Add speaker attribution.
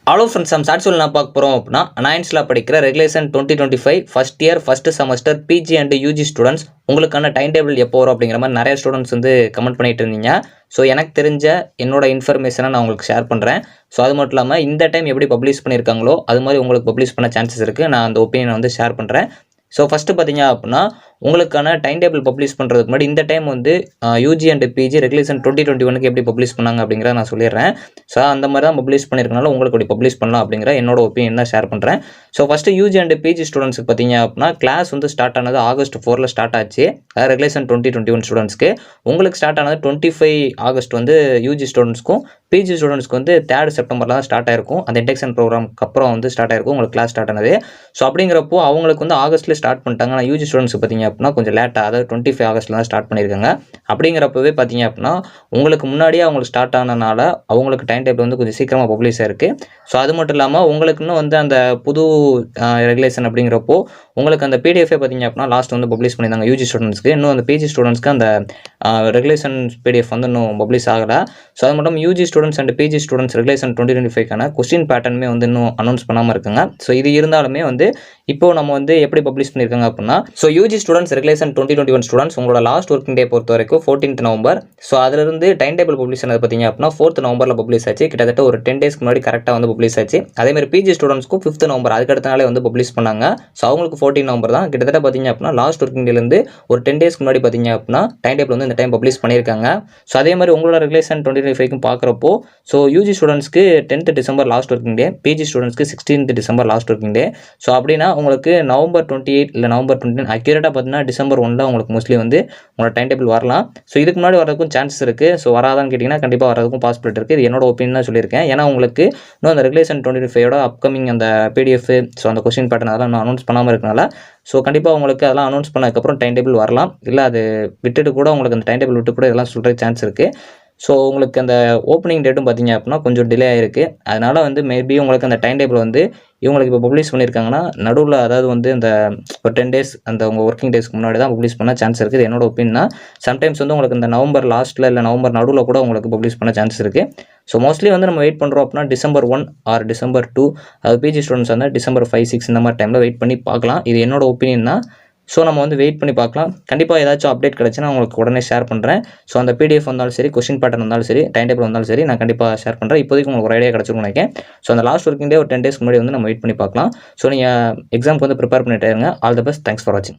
Speaker 1: Hello friends, நம்ம சாட்சியில் என்ன பார்க்க போகிறோம் அப்படின்னா, நைன்ஸில் படிக்கிற regulation 2025 first year first semester PG and UG students உங்களுக்கான டைம் டேபிள் எப்போ வரும் அப்படிங்கிற மாதிரி நிறைய ஸ்டூடெண்ட்ஸ் வந்து கமெண்ட் பண்ணிட்டு இருந்தீங்க. ஸோ எனக்கு தெரிஞ்ச என்னோட இன்ஃபர்மேஷனை நான் உங்களுக்கு ஷேர் பண்ணுறேன். ஸோ அது மட்டும் இல்லாமல் இந்த டைம் எப்படி பப்ளிஷ் பண்ணியிருக்காங்களோ அது மாதிரி உங்களுக்கு பப்ளிஷ் பண்ண சான்சஸ் இருக்குது. நான் அந்த ஒப்பீனியனை வந்து ஷேர் பண்ணுறேன். ஸோ ஃபஸ்ட்டு பார்த்தீங்க அப்படின்னா, உங்களுக்கான டைம் டேபிள் பப்ளிஷ் பண்ணுறதுக்கு முன்னாடி இந்த டைம் வந்து யூஜி அண்ட் பிஜி ரெகுலேஷன் 2021 எப்படி பப்ளிஷ் பண்ணாங்க அப்படிங்கிறத நான் சொல்லிடுறேன். ஸோ அந்த மாதிரி தான் பப்ளிஷ் பண்ணியிருக்கனால உங்களுக்கு அப்படி பப்ளிஷ் பண்ணலாம் அப்படிங்கிற என்னோட ஒப்பீனியன் தான் ஷேர் பண்ணுறேன். So first UG and PG ஸ்டூடெண்ட்ஸுக்கு பார்த்தீங்க அப்படின்னா, கிளாஸ் வந்து ஸ்டார்ட் ஆனது August 4 ஸ்டார்ட் ஆச்சு. ரெகுலேஷன் 2021 ஸ்டூடெண்ட்ஸ்க்கு. உங்களுக்கு ஸ்டார்ட் ஆனது 25 ஆகஸ்ட் வந்து யூஜி ஸ்டூடெண்ட்ஸ்க்கும், பிஜி ஸ்டூடெண்ட்ஸ்க்கு வந்து 3rd செப்டம்பரில் தான் ஸ்டார்ட் ஆயிருக்கும். அந்த இண்டக்ஷன் ப்ரோக்ராம்க்கு அப்புறம் வந்து ஸ்டார்ட் ஆயிருக்கும் உங்களுக்கு கிளாஸ் ஸ்டார்ட் ஆனது. ஸோ அப்படிங்கிறப்போ அவங்களுக்கு வந்து ஆகஸ்ட்லேயே ஸ்டார்ட் பண்ணிட்டாங்க. ஆனால் யூஜி ஸ்டூடெண்ட்ஸ் பார்த்தீங்க அப்படின்னா கொஞ்சம் லேட்டாக, அதாவது 25 ஆகஸ்ட்டில் தான் ஸ்டார்ட் பண்ணியிருக்காங்க. அப்படிங்கிறப்பவே பார்த்தீங்க அப்படின்னா உங்களுக்கு முன்னாடியே அவங்களுக்கு ஸ்டார்ட் ஆனனால அவங்களுக்கு டைம் டேபிள் வந்து கொஞ்சம் சீக்கிரமாக பப்ளிஷ் ஆயிருக்கு. ஸோ அது மட்டும் இல்லாமல் உங்களுக்கு இன்னும் வந்து அந்த புது ரெகுலேஷன் அப்படிங்கிறப்போ உங்களுக்கு அந்த பிடிஎஃபே பார்த்தீங்க அப்படின்னா லாஸ்ட் வந்து பப்ளிஷ் பண்ணியிருந்தாங்க யூஜி ஸ்டூடெண்ட்ஸ்க்கு. இன்னும் அந்த பிஜி ஸ்டூடெண்ட்ஸ்க்கு அந்த ரெகுலேஷன் பிடிஎஃப் வந்து இன்னும் பப்ளிஷ் ஆகலை. ஸோ அது மட்டும் UG students and PG students regulation 2025க்கான கொஸ்டின் பேட்டர்னுமே வந்து இன்னும் அனௌன்ஸ் பண்ணாமல் இருக்குங்க. ஸோ இது இருந்தாலுமே வந்து இப்போ நம்ம வந்து எப்படி பப்ளிஷ் பண்ணியிருக்காங்க அப்படின்னா, so UG students regulation 2021 students உங்களோட லாஸ்ட் ஒர்க்கிங் டே பொறுத்த வரைக்கும் 14th நவம்பர். ஸோ அதிலிருந்து டைம் டேபிள் பப்ளிஷ் ஆனது பார்த்தீங்க அப்படின்னா 4th நவம்பரில் பப்ளிஷ் ஆச்சு. கிட்டத்தட்ட ஒரு 10 டேஸ்க்கு முன்னாடி கரெக்டாக வந்து பப்ளிஷ் ஆச்சு. அதேமாதிரி பிஜி ஸ்டூடெண்ட்ஸ்க்கும் 5th நவம்பர் அதுக்கடுத்த நாளே வந்து பப்ளிஷ் பண்ணாங்க. ஸோ அவங்களுக்கு 14 நவம்பர் தான். கிட்டத்தட்ட பார்த்தீங்க அப்படின்னா லாஸ்ட் ஒர்க்கிங் டேலேருந்து ஒரு 10 டேஸ்க்கு முன்னாடி பார்த்தீங்க அப்படின்னா டைம் டேபிள் வந்து இந்த டைம் பப்ளிஷ் பண்ணியிருக்காங்க. ஸோ அதே மாதிரி உங்களோட ரெகுலேஷன் 2025 பார்க்குறப்போ, ஸோ யூஜி ஸ்டூடெண்ட்ஸ்க்கு 10th December last working day, PG ஸ்டூடெண்ட்ஸ்க்கு 16th December last working day. So அப்படின்னா உங்களுக்கு நவம்பர் 28 இல்லை நவம்பர் 29 அக்யூரேட்டாக பார்த்தீங்கன்னா டிசம்பர் 1 உங்களுக்கு மோஸ்ட்லி வந்து உங்களோட டைம் டேபிள் வரலாம். ஸோ இதுக்கு முன்னாடி வரதுக்கும் சான்சஸ் இருக்குது. ஸோ வராதான்னு கேட்டிங்கன்னா கண்டிப்பாக வரதுக்கும் பாசிபிலிட்டி இருக்குது. இது என்னோட ஒப்பீனியன் தான் சொல்லியிருக்கேன். ஏன்னா உங்களுக்கு இன்னும் அந்த ரெகுலேஷன் 2025 அப்கமிங் அந்த பிடிஎஃப், ஸோ அந்த கொஸ்டின் பேட்டர்ன் அதெல்லாம் இன்னும் அனௌன்ஸ் பண்ணாமல் இருக்கனால ஸோ கண்டிப்பாக உங்களுக்கு அதெல்லாம் அனௌன்ஸ் பண்ணதுக்கப்புறம் டைம் டேபிள் வரலாம். இல்லை அது விட்டுட்டு கூட உங்களுக்கு அந்த டைம் டேபிள் விட்டு கூட இதெல்லாம் சொல்கிற சான்ஸ் இருக்குது. ஸோ உங்களுக்கு அந்த ஓப்பனிங் டேட்டும் பார்த்தீங்க அப்படின்னா கொஞ்சம் டிலே ஆகிருக்கு. அதனால் வந்து மேபி உங்களுக்கு அந்த டைம் டேபிள் வந்து இவங்களுக்கு இப்போ பப்ளிஷ் பண்ணியிருக்காங்கன்னா நடுவில், அதாவது வந்து இந்த ஒரு 10 டேஸ் அந்த உங்கள் ஒர்க்கிங் டேஸ்க்கு முன்னாடி தான் பப்ளிஷ் பண்ண சான்ஸ் இருக்குது. இது என்னோட ஒப்பீனியன். சம்டைம்ஸ் வந்து உங்களுக்கு இந்த நவம்பர் லாஸ்ட்டில் இல்லை நவம்பர் நடுவில் கூட உங்களுக்கு பப்ளிஷ் பண்ண சான்ஸ் இருக்குது. ஸோ மோஸ்ட்லி வந்து நம்ம வெயிட் பண்ணுறோம் அப்படின்னா டிசம்பர் 1 ஆர் டிசம்பர் 2, அது பிஜி ஸ்டூடெண்ட்ஸ் வந்து டிசம்பர் 5, 6 இந்த மாதிரி டைமில் வெயிட் பண்ணி பார்க்கலாம். இது என்னோட ஒப்பீனியன் தான். ஸோ நம்ம வந்து வெயிட் பண்ணி பார்க்கலாம். கண்டிப்பாக ஏதாச்சும் அப்டேட் கிடச்சுன்னா உங்களுக்கு உடனே ஷேர் பண்ணுறேன். ஸோ அந்த பிடிஎஃப் வந்தாலும் சரி, கொஸ்டின் பேட்டர்ன் வந்தாலும் சரி, டைம் டேபிள் வந்தாலும் சரி, நான் கண்டிப்பாக ஷேர் பண்ணுறேன். இப்போதைக்கு உங்களுக்கு ஒரு ஐடியா கிடச்சிருக்கும் நினைக்கிறேன். ஸோ அந்த லாஸ்ட் ஒர்க்கிங் டே ஒரு 10 டேஸ்க்கு முன்னாடி வந்து நம்ம வெயிட் பண்ணி பார்க்கலாம். ஸோ நீங்கள் எக்ஸாமுக்கு வந்து ப்ரிப்பேர் பண்ணிட்டே இருங்க. All the best. Thanks for வாட்சிங்.